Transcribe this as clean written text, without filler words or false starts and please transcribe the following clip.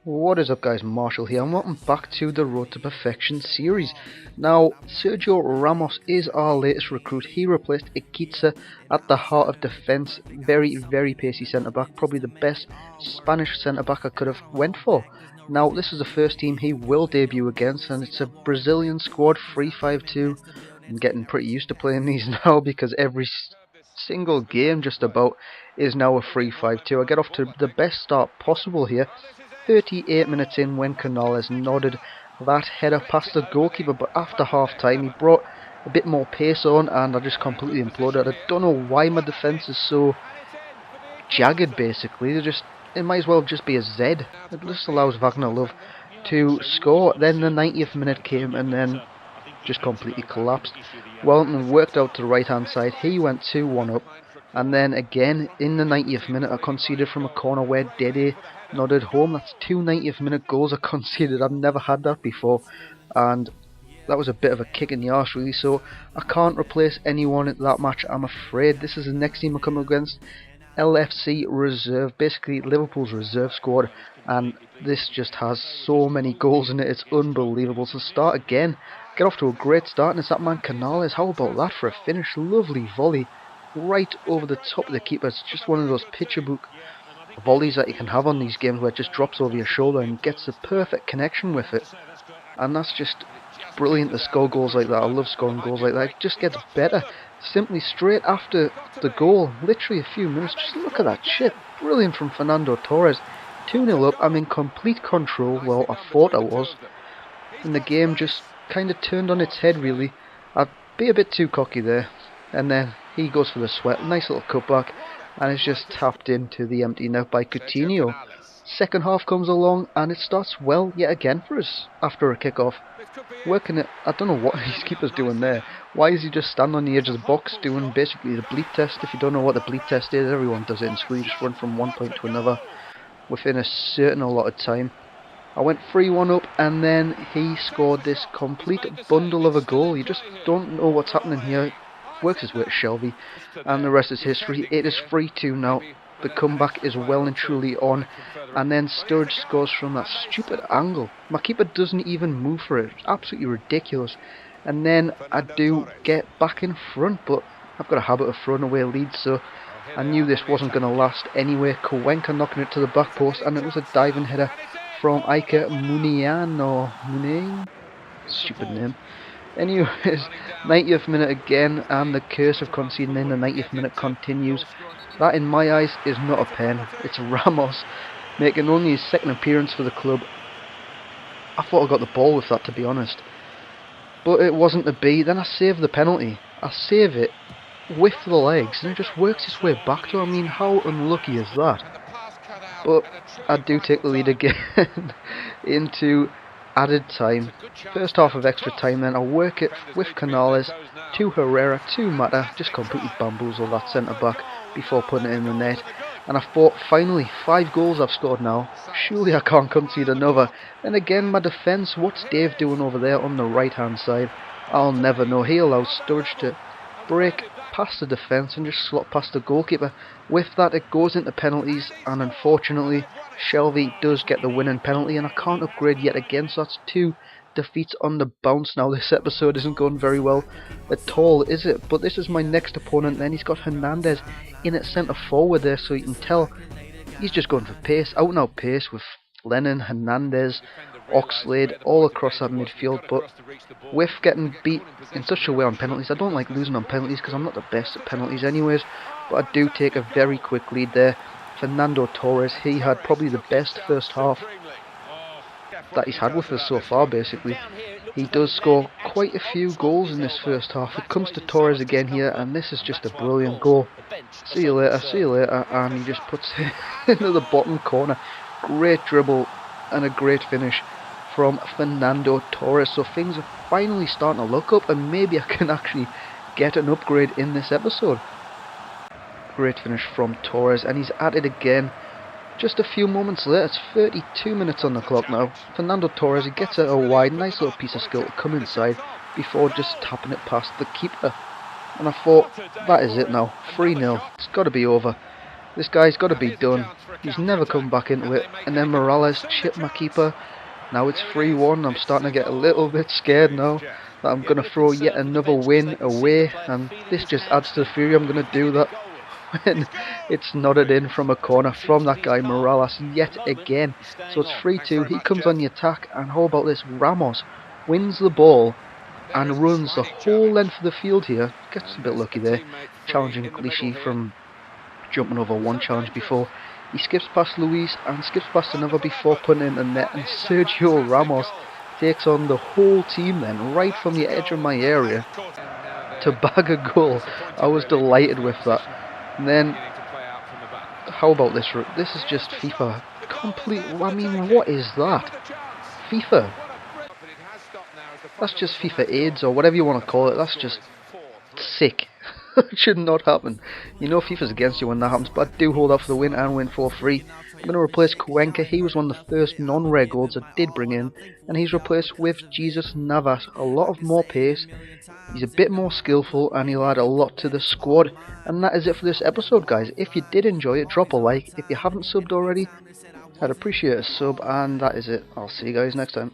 What is up guys, Marshall here and welcome back to the Road to Perfection series. Now, Sergio Ramos is our latest recruit. He replaced Iquiza at the heart of defence. Very pacey centre back, probably the best Spanish centre back I could have went for. Now, this is the first team he will debut against, and it's a Brazilian squad 3-5-2. I'm getting pretty used to playing these now because every single game just about is now a 3-5-2. I get off to the best start possible here. 38 minutes in when Canales nodded that header past the goalkeeper, but after half time he brought a bit more pace on and I just completely imploded. I don't know why my defence is so jagged basically. It might as well just be a Z. It just allows Wagner Love to score. Then the 90th minute came and then just completely collapsed. Wellington worked out to the right hand side. He went 2-1 up. And then again in the 90th minute I conceded from a corner where Dede nodded home. That's two 90th minute goals I conceded. I've never had that before, and that was a bit of a kick in the arse really. So I can't replace anyone at that match, I'm afraid. This is the next team I come against, LFC Reserve, basically Liverpool's reserve squad, and this just has so many goals in it, it's unbelievable. So start again, get off to a great start, and it's that man Canales. How about that for a finish? Lovely volley right over the top of the keeper. It's just one of those picture book volleys that you can have on these games where it just drops over your shoulder and gets the perfect connection with it, and that's just brilliant to score goals like that. I love scoring goals like that. It just gets better simply straight after the goal, literally a few minutes. Just look at that chip, brilliant from Fernando Torres. 2-0 up, I'm in complete control. Well, I thought I was, and the game just kind of turned on its head really. I'd be a bit too cocky there, and then he goes for the sweat, nice little cutback, and it's just tapped into the empty net by Coutinho. Second half comes along and it starts well yet again for us after a kick-off. Working it, I don't know what his keeper's doing there. Why is he just standing on the edge of the box doing basically the bleep test? If you don't know what the bleep test is, everyone does it in school. You just run from one point to another within a certain allotted time. I went 3-1 up and then he scored this complete bundle of a goal. You just don't know what's happening here. Works his way to Shelby, and the rest is history. It is 3-2 now. The comeback is well and truly on, and then Sturridge scores from that stupid angle. My keeper doesn't even move for it. It's absolutely ridiculous. And then I do get back in front, but I've got a habit of throwing away leads, so I knew this wasn't going to last anyway. Cuenca knocking it to the back post, and it was a diving header from Ike Munian, stupid name. Anyways, 90th minute again, and the curse of conceding in the 90th minute continues. That in my eyes is not a pen. It's Ramos making only his second appearance for the club. I thought I got the ball with that, to be honest, but it wasn't to be. Then I save the penalty. I save it with the legs and it just works its way back to. I mean, how unlucky is that? But I do take the lead again into added time. First half of extra time, then I work it with Canales to Herrera to Mata, just completely bamboozle that centre back before putting it in the net. And I thought, finally, 5 goals I've scored now, surely I can't concede another. Then again, my defence, what's Dave doing over there on the right hand side? I'll never know. He allows Sturridge to break past the defence and just slot past the goalkeeper. With that it goes into penalties, and unfortunately Shelby does get the winning penalty, and I can't upgrade yet again, so that's 2 defeats on the bounce now. This episode isn't going very well at all, is it? But this is my next opponent. Then he's got Hernandez in at centre forward there, so you can tell he's just going for pace, out and out pace, with Lennon, Hernandez, Oxlade all across that midfield. But with getting beat in such a way on penalties, I don't like losing on penalties because I'm not the best at penalties anyways, but I do take a very quick lead there. Fernando Torres, he had probably the best first half that he's had with us so far basically. He does score quite a few goals in this first half. It comes to Torres again here, and this is just a brilliant goal. See you later, and he just puts it into the bottom corner. Great dribble and a great finish from Fernando Torres. So things are finally starting to look up, and maybe I can actually get an upgrade in this episode. Great finish from Torres, and he's at it again. Just a few moments later, it's 32 minutes on the clock now. Fernando Torres, he gets it a wide, nice little piece of skill to come inside before just tapping it past the keeper. And I thought, that is it now, 3-0, it's got to be over. This guy's got to be done. He's never come back into it. And then Morales chipped my keeper. Now it's 3-1. I'm starting to get a little bit scared now that I'm going to throw yet another win away. And this just adds to the fury. I'm going to do that when it's nodded in from a corner from that guy Morales yet again. So it's 3-2. He comes on the attack. And how about this? Ramos wins the ball and runs the whole length of the field here. Gets a bit lucky there, challenging Clichy from jumping over one challenge before. He skips past Luis and skips past another before putting in the net, and Sergio Ramos takes on the whole team then, right from the edge of my area to bag a goal. I was delighted with that. And then, how about this? This is just FIFA. Complete, I mean, what is that? FIFA. That's just FIFA AIDS or whatever you want to call it. That's just sick. It should not happen. You know FIFA's against you when that happens, but I do hold out for the win and win 4-3. I'm going to replace Cuenca. He was one of the first non-rare goals I did bring in, and he's replaced with Jesus Navas. A lot of more pace, he's a bit more skillful, and he'll add a lot to the squad. And that is it for this episode, guys. If you did enjoy it, drop a like. If you haven't subbed already, I'd appreciate a sub, and that is it. I'll see you guys next time.